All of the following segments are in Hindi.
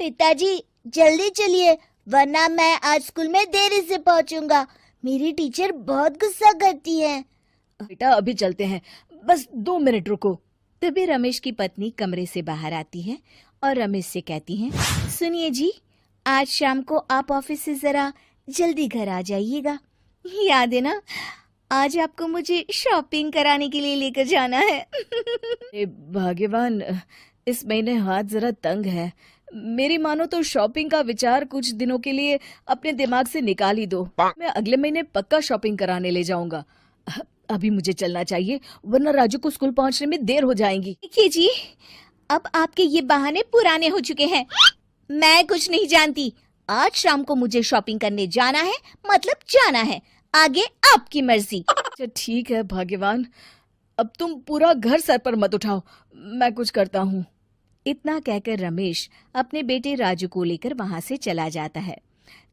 पिताजी जल्दी चलिए, वरना मैं आज स्कूल में देरी से पहुंचूंगा। मेरी टीचर बहुत गुस्सा करती है। बेटा अभी चलते हैं, बस 2 मिनट रुको। तभी रमेश की पत्नी कमरे से बाहर आती है और रमेश से कहती है, सुनिए जी, आज शाम को आप ऑफिस से जरा जल्दी घर आ जाइएगा। याद है ना, आज आपको मुझे शॉपिंग कराने के लिए लेकर जाना है। भाग्यवान, इस महीने हाथ जरा तंग है। मेरी मानो तो शॉपिंग का विचार कुछ दिनों के लिए अपने दिमाग से निकाल ही दो। मैं अगले महीने पक्का शॉपिंग कराने ले जाऊंगा। अभी मुझे चलना चाहिए, वरना राजू को स्कूल पहुंचने में देर हो जाएगी। देखिए जी, अब आपके ये बहाने पुराने हो चुके हैं। मैं कुछ नहीं जानती। आज शाम को मुझे शॉपिंग करने जाना है, मतलब जाना है। आगे आपकी मर्जी। अच्छा ठीक है भाग्यवान, अब तुम पूरा घर सर पर मत उठाओ, मैं कुछ करता हूँ। इतना कहकर रमेश अपने बेटे राजू को लेकर वहां से चला जाता है।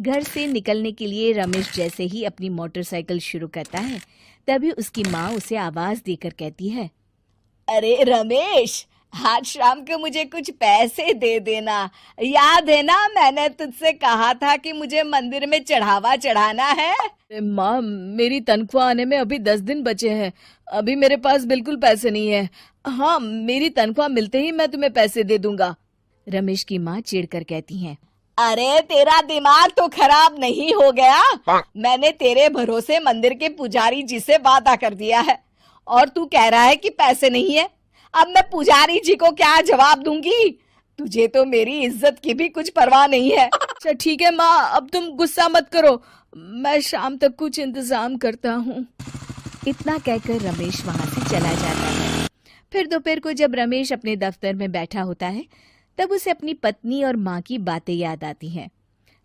घर से निकलने के लिए रमेश जैसे ही अपनी मोटरसाइकिल शुरू करता है, तभी उसकी माँ उसे आवाज देकर कहती है, अरे रमेश, आज शाम को मुझे कुछ पैसे दे देना। याद है ना, मैंने तुझसे कहा था कि मुझे मंदिर में चढ़ावा चढ़ाना है। माँ, मेरी तनख्वाह आने में अभी 10 दिन बचे हैं। अभी मेरे पास बिल्कुल पैसे नहीं है। हाँ, मेरी तनख्वाह मिलते ही मैं तुम्हें पैसे दे दूंगा। रमेश की माँ चिढ़कर कहती हैं, अरे तेरा दिमाग तो खराब नहीं हो गया? मैंने तेरे भरोसे मंदिर के पुजारी जी से वादा कर दिया है और तू कह रहा है कि पैसे नहीं है। अब मैं पुजारी जी को क्या जवाब दूंगी? तुझे तो मेरी इज्जत की भी कुछ परवाह नहीं है। अच्छा ठीक है माँ, अब तुम गुस्सा मत करो, मैं शाम तक कुछ इंतजाम करता हूँ। इतना कहकर रमेश वहां से चला जाता है। फिर दोपहर को जब रमेश अपने दफ्तर में बैठा होता है, तब उसे अपनी पत्नी और माँ की बातें याद आती हैं।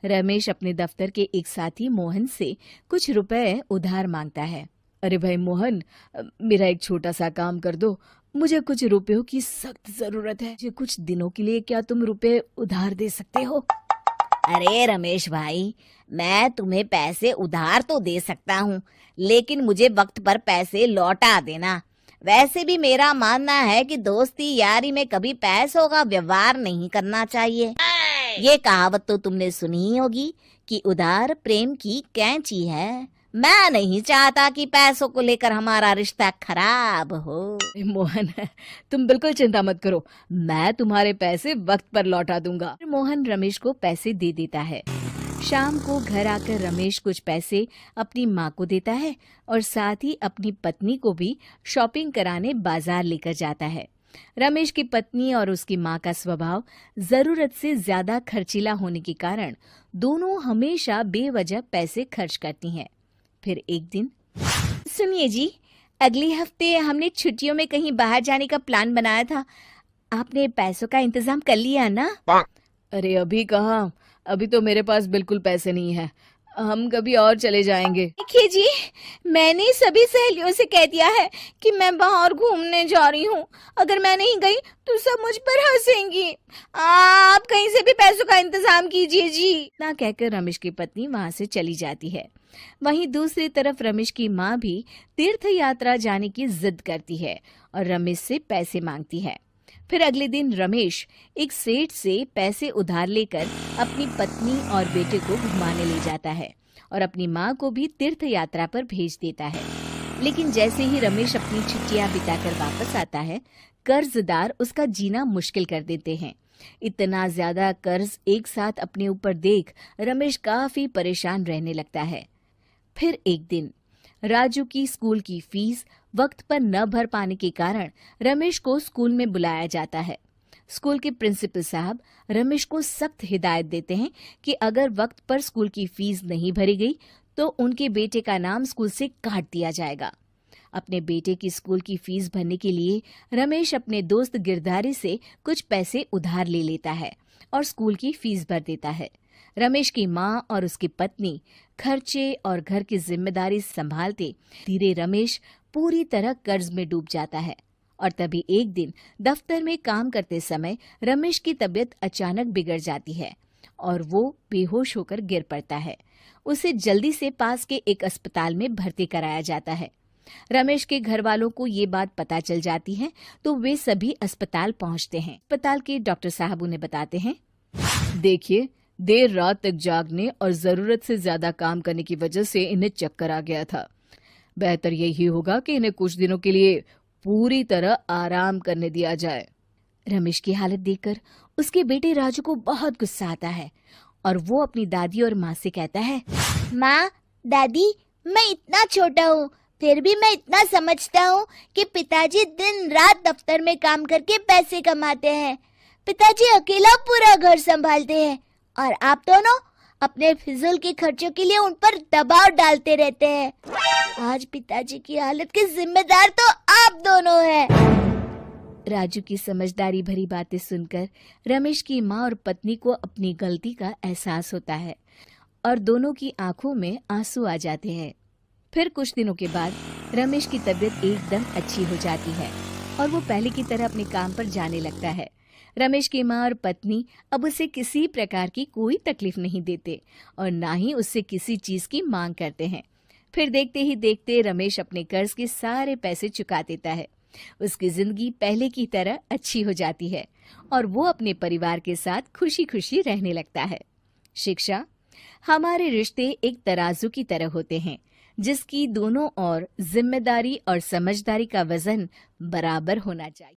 रमेश अपने दफ्तर के एक साथी मोहन से कुछ रुपए उधार मांगता है। अरे भाई मोहन, मेरा एक छोटा सा काम कर दो, मुझे कुछ रुपयों की सख्त जरूरत है। मुझे कुछ दिनों के लिए क्या तुम रुपए उधार दे सकते हो? अरे रमेश भाई, मैं तुम्हें पैसे उधार तो दे सकता हूँ, लेकिन मुझे वक्त पर पैसे लौटा देना। वैसे भी मेरा मानना है कि दोस्ती यारी में कभी पैसों का व्यवहार नहीं करना चाहिए। ये कहावत तो तुमने सुनी ही होगी कि उधार प्रेम की कैंची है। मैं नहीं चाहता कि पैसों को लेकर हमारा रिश्ता खराब हो। मोहन, तुम बिल्कुल चिंता मत करो, मैं तुम्हारे पैसे वक्त पर लौटा दूंगा। मोहन रमेश को पैसे दे देता है। शाम को घर आकर रमेश कुछ पैसे अपनी माँ को देता है और साथ ही अपनी पत्नी को भी शॉपिंग कराने बाजार लेकर जाता है। रमेश की पत्नी और उसकी माँ का स्वभाव जरूरत से ज्यादा खर्चीला होने के कारण दोनों हमेशा बेवजह पैसे खर्च करती हैं। फिर एक दिन, सुनिए जी, अगले हफ्ते हमने छुट्टियों में कहीं बाहर जाने का प्लान बनाया था। आपने पैसों का इंतजाम कर लिया ना? अरे अभी कहाँ, अभी तो मेरे पास बिल्कुल पैसे नहीं है। हम कभी और चले जाएंगे। देखिए जी, मैंने सभी सहेलियों से कह दिया है कि मैं बाहर घूमने जा रही हूँ। अगर मैं नहीं गई तो सब मुझ पर हंसेंगी। आप कहीं से भी पैसों का इंतजाम कीजिए जी। ना कहकर रमेश की पत्नी वहां से चली जाती है। वहीं दूसरी तरफ रमेश की माँ भी तीर्थ यात्रा जाने की जिद करती है और रमेश से पैसे मांगती है। फिर अगले दिन रमेश एक सेठ से पैसे उधार लेकर अपनी पत्नी और बेटे को घुमाने ले जाता है और अपनी माँ को भी तीर्थ यात्रा पर भेज देता है। लेकिन जैसे ही रमेश अपनी छुट्टियां बिताकर वापस आता है, कर्जदार उसका जीना मुश्किल कर देते हैं। इतना ज्यादा कर्ज एक साथ अपने ऊपर देख रमेश काफी परेशान रहने लगता है। फिर एक दिन राजू की स्कूल की फीस वक्त पर न भर पाने के कारण रमेश को स्कूल में बुलाया जाता है। स्कूल के प्रिंसिपल साहब रमेश को सख्त हिदायत देते हैं कि अगर वक्त पर स्कूल की फीस नहीं भरी गई तो उनके बेटे का नाम स्कूल से काट दिया जाएगा। अपने बेटे की स्कूल की फीस भरने के लिए रमेश अपने दोस्त गिरधारी से कुछ पैसे उधार ले लेता है और स्कूल की फीस भर देता है। रमेश की माँ और उसकी पत्नी खर्चे और घर की जिम्मेदारी संभालते धीरे रमेश पूरी तरह कर्ज में डूब जाता है। और तभी एक दिन दफ्तर में काम करते समय रमेश की तबीयत अचानक बिगड़ जाती है और वो बेहोश होकर गिर पड़ता है। उसे जल्दी से पास के एक अस्पताल में भर्ती कराया जाता है। रमेश के घर वालों को ये बात पता चल जाती है तो वे सभी अस्पताल पहुंचते हैं। अस्पताल के डॉक्टर साहब उन्हें बताते हैं, देखिए, देर रात तक जागने और जरूरत से ज्यादा काम करने की वजह से इन्हें चक्कर आ गया था। बेहतर यही होगा कि इन्हें कुछ दिनों के लिए पूरी तरह आराम करने दिया जाए। रमेश की हालत देखकर उसके बेटे राजू को बहुत गुस्सा आता है और वो अपनी दादी और माँ से कहता है, माँ, दादी, मैं इतना छोटा हूँ, फिर भी मैं इतना समझता हूँ कि पिताजी दिन रात दफ्तर में काम करके पैसे कमाते हैं। पिताजी अकेला पूरा घर संभालते हैं और आप दोनों अपने फिजूल के खर्चों के लिए उन पर दबाव डालते रहते हैं। आज पिताजी की हालत के जिम्मेदार तो आप दोनों हैं। राजू की समझदारी भरी बातें सुनकर रमेश की माँ और पत्नी को अपनी गलती का एहसास होता है और दोनों की आंखों में आंसू आ जाते हैं। फिर कुछ दिनों के बाद रमेश की तबीयत एकदम अच्छी हो जाती है और वो पहले की तरह अपने काम पर जाने लगता है। रमेश की माँ और पत्नी अब उसे किसी प्रकार की कोई तकलीफ नहीं देते और ना ही उससे किसी चीज की मांग करते हैं। फिर देखते ही देखते रमेश अपने कर्ज के सारे पैसे चुका देता है। उसकी जिंदगी पहले की तरह अच्छी हो जाती है और वो अपने परिवार के साथ खुशी खुशी रहने लगता है। शिक्षा, हमारे रिश्ते एक तराजू की तरह होते हैं जिसकी दोनों ओर जिम्मेदारी और समझदारी का वजन बराबर होना चाहिए।